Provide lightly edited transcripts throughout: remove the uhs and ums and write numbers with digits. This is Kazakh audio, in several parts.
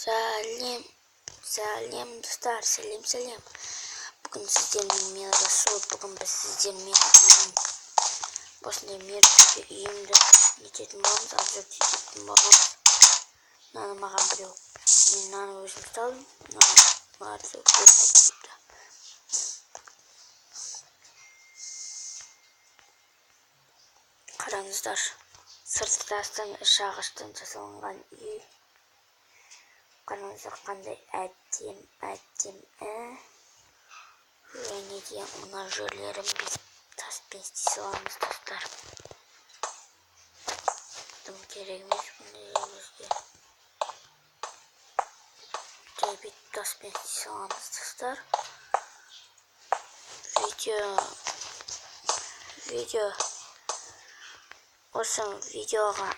Сәлем достар, сәлем. Бүгін сіздермен мен Расул, бүгін біз сіздермен осындай мерекеде үйімді нететін боламыз, обзор ететін боламыз. Мынаны маған біреу, мен мынаны өзім салдым, мынаны өтіпті. Қараңыздар, сырты тастан, іші ағаштан жасалынған үй. Қараңыздар қандай әдем. Және де мына жерлерін біз таспен істей саламыз достар. Тым керек емес бұндай жерге. Жай таспен істей саламыз достар. Осы видеоға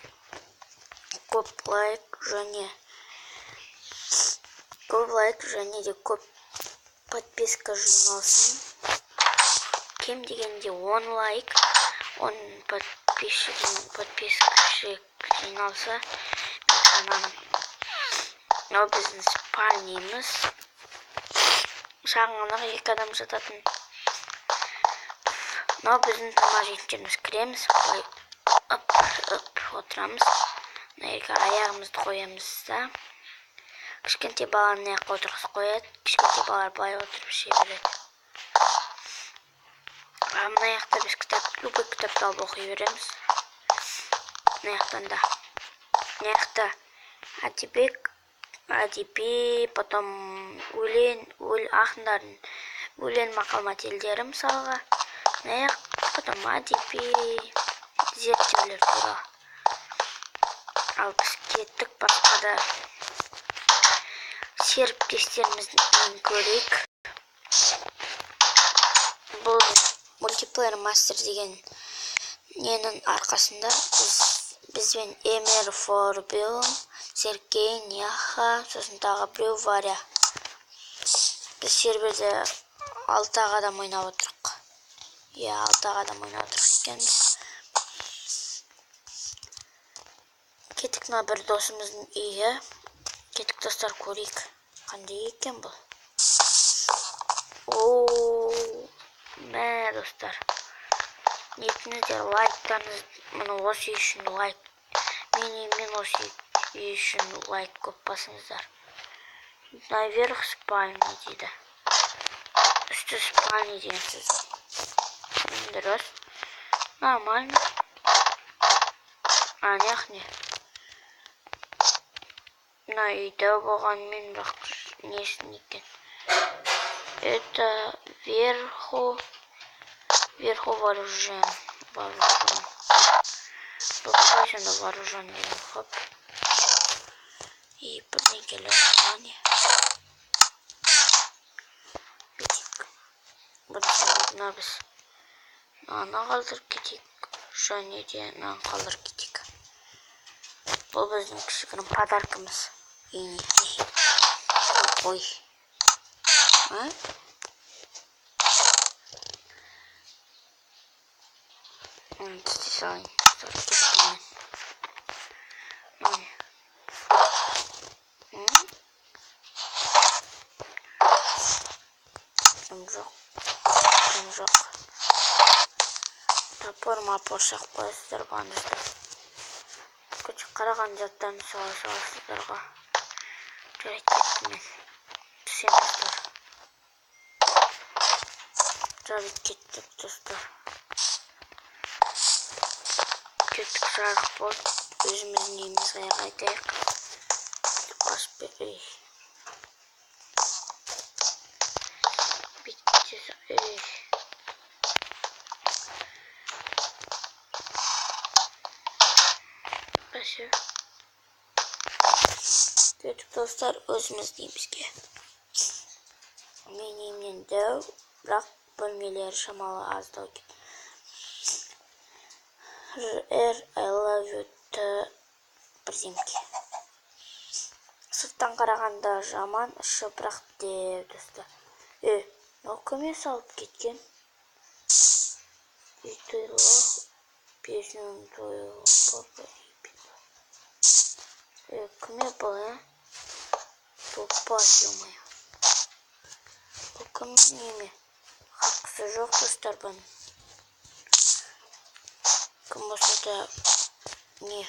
көп лайк және де көп подписка жиналсын. Кем дегенде 10 лайк, 10 подписка жиналса, мынау біздің спальнямыз. Шағынғанақ 2 адам жататын. Мынау біздің тамақ жейтін жеріміз. Кіреміз, отырамыз. Мына жерге аяғымызды қоямыз да. Кішкентай баланы аяққа отырғызып қояды. Кішкентай балалар былай отырып іше береді. Мына аяқта біз любой кітапты алып оқи береміз. Мына аяқтан да. Мына аяқта әдеби, потом ақындардың өлең мақал-мәтелдері мысалға. Мына аяқ, потом әдеби зерттеулер туралы. Ал біз кеттік басқа да серіктестерімізді көрейік. Бұл мультиплеер мастер деген ненің арқасында бізбен Эмер, Форбилм, Сергей, Няха, сосын тағы біреу Варя. Біз серверде 6 адам ойнап отырық. 6 адам ойнап отырық екенбіз. Кеттік мына бір досымыздың үйі. Кеттік достар көрейік. Қандай екен бұл? Мә достар. Нетіңіздер лайктарыңыз, мұны осы үшін лайк. Мен осы үшін лайк көп басыңыздар. Наверх спальня дейді. Үсті спальня деген сөз. Дұрыс. Нормально. Яғни. Мына үйде болғанмен бірақ несін екен. Это вверху вооружен. Бұл қайшында вооружен деген хоп. И бірдеңкелер қаланы. Бұны біз мынаны қалдырып кетейік. Және де мынаны қалдырып кетейік. Бұл біздің кішігірім подаркымыз. Ой. Істей салайын. Жоқ. Топор шақ қоясыздар бағындыздар. Көчіп қараған жаттарын саласыздарға. Жарайды кеттім мен. Түсем достар. Жарайды кеттік достар. Кеттік жарық болды. Өзіміздің үйімізге қайтайық. Қашып үй. Биттес үй. Бәші. Кеттік достар өзіміздің үйімізге. Мен үйімнен дәу, бірақ бөлмелері шамалы аздау екен. I love you бірдемке. Сырттан қарағанда жаман, іші бірақ деп достар. Мынау көме салып кеткен. Үйтілік песінің тойы. Көме бұл, Опа, ё-моё. Бұл кімнің неме? Хақысы жоқ достар бұның. Кім болса да не?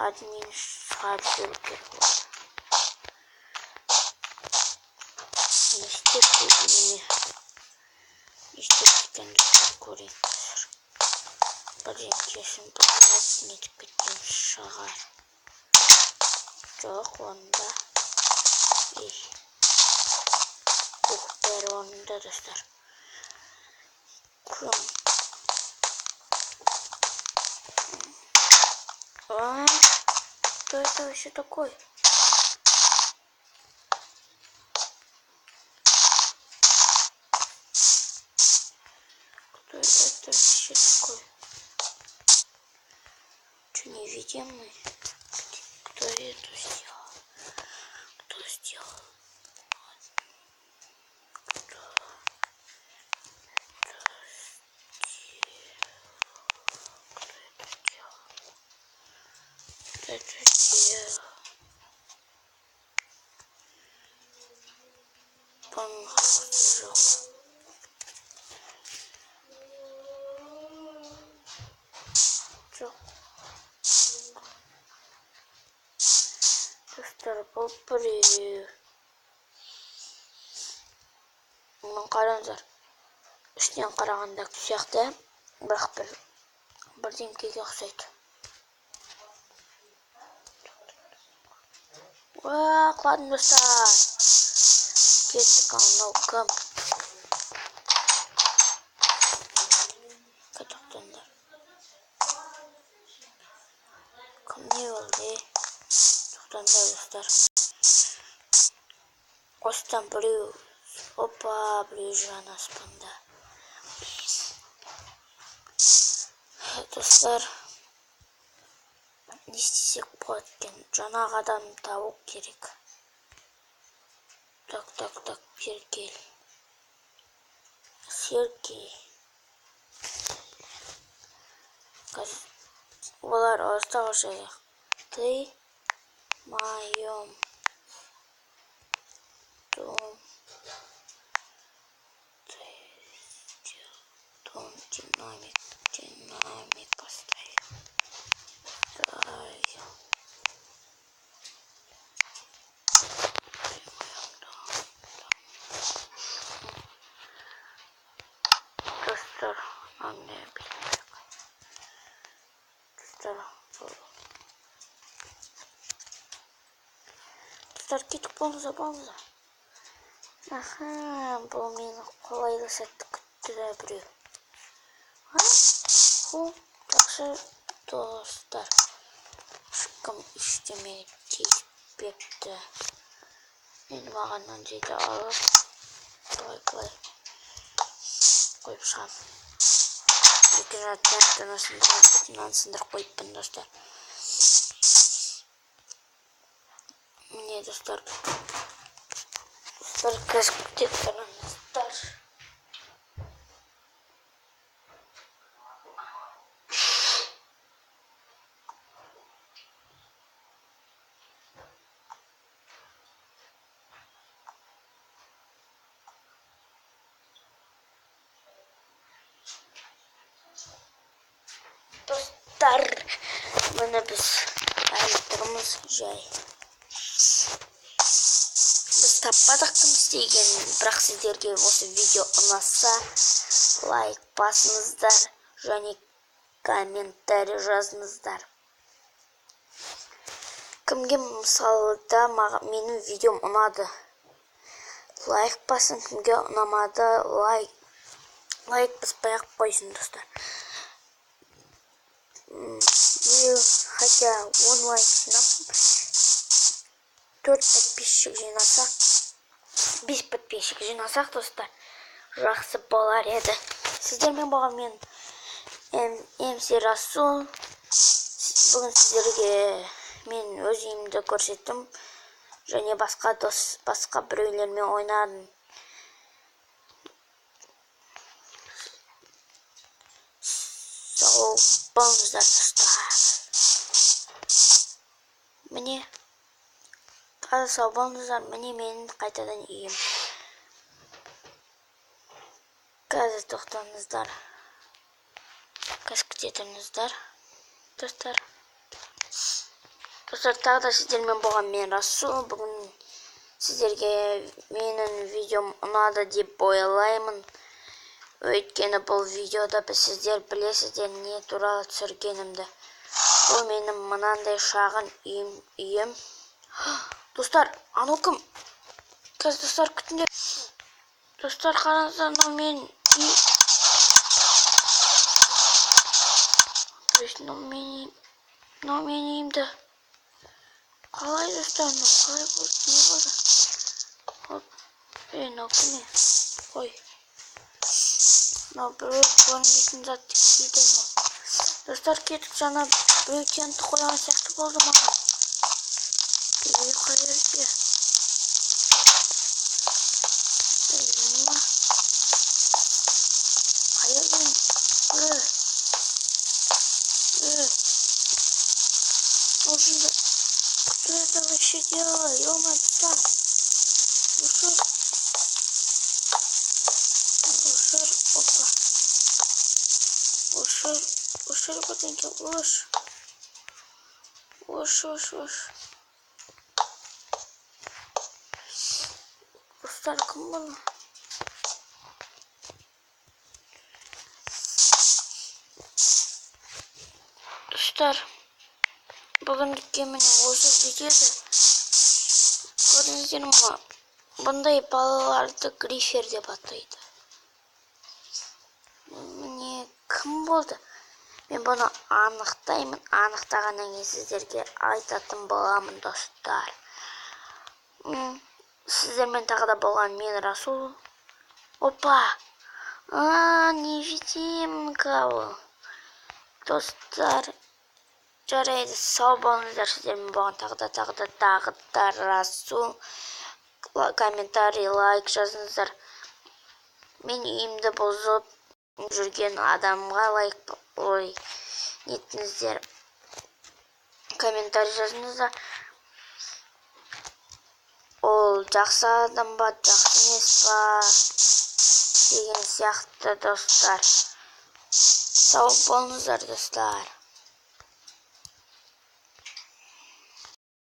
Админ шығарып жіберу керек болды. Не істеп неме? Не істеп кеткенді көрейін қазір. Бірдеңкесін бұлай нетіп кеткен шығар. Жоқ, онда. Бәрі орнында достар. Кім? Что это вообще такое? Кто это вообще такой? Что, невидимый? Кто это сделал? Кто сделал? Это сделал? Помножок. Достар, бұл біреу. Мұның қараңыздар. Үстінен қарағанда сияқты, бірақ бірдеңкеге ұқсайды. Құладым достар. Кеттік, анау кім? Қайтақтандар. Кім не болды? Тоқтандар достар. Осыдан біреу. Опа, біреу жүрген аспанда. Достар, не істесек болады екен? Жаңағы адамды табу керек. Так, бері кел. Сергей. Олар орыстағы жайы. Ты в моем дом. Ты дом динамик поставь. Дай. Достар, не білмек. Достар, кетіп болыңыза. Аха, бұл мені қолайлы сәтті күтті де біреу. Жақсы достар. Шыққым іштеме тиіспепті. Мен мағаннан жейді алып. Былай. Қойып шығам. Екен аттан сындыр қойыппын достар. Міне достар. Достар, қазір күтек тұрыңыздар. Достар, міне біз әлі тұрмыз жай. Біз таппадық кім істегенін, бірақ сіздерге осы видео ұнаса, лайк басыңыздар және комментарий жазыңыздар. Кімге мысалы да менің видеом ұнады, лайк басын, кімге ұнамады, лайк баспай ақ қойсын достар. Хотя онлайн жинап 4 подписчик жинасақ, 5 подписчик жинасақ достар, жақсы болар еді. Сіздермен болған мен МС Расул. Бүгін сіздерге мен өз үйімді көрсеттім және басқа біреулермен ойнадым. Сау болыңыздар достар. Міне Сау болыңыздар, міне менің қайтадан үйім. Қазір тоқтаңыздар. Қазір күте тұрыңыздар, достар. Достар, тағы да сіздермен болған мен Расул. Бүгін сіздерге менің видеом ұнады деп ойлаймын. Өйткені бұл видеода сіздер білесіздер не туралы түсіргенімді. Бұл менің мынандай шағын үйім. Достар, анау кім? Қазір достар күтіңдер. Достар, қараңыздар, мынау менің үй. Мынау менің үйімді. Қалай достар, қалай болды, не болды? Мынау кім? Ой. Мынау біреу көрінбейтін затты киді. Достар, кетіп жаңа біреу тентті қойған сияқты болды маған. Үй қай жерде? Нужно... Что это вообще делает? Ё-моё, достар. Опа. Ушир, ботинки, уш. Достар, кім бұл? Достар, бүгінгі міне осы видеода көрдіңіздер ме? Бұндай балаларды грифер деп атайды. Міне кім болды? Мен бұны анықтаймын. Анықтағаннан кейін сіздерге айтатын боламын, достар. Сіздермен тағы да болған мен Расул. Опа! Невидимка ол. Достар, жарайды, сау болыңыздар. Сіздермен болған тағы да Расул. Комментарий, лайк жазыңыздар. Мен үйімді бұзып жүрген адамға лайк нетіңіздер. Комментарий жазыңыздар. Ол жақсы адам ба, жақсы емес па деген сияқты, достар. Сау болыңыздар, достар.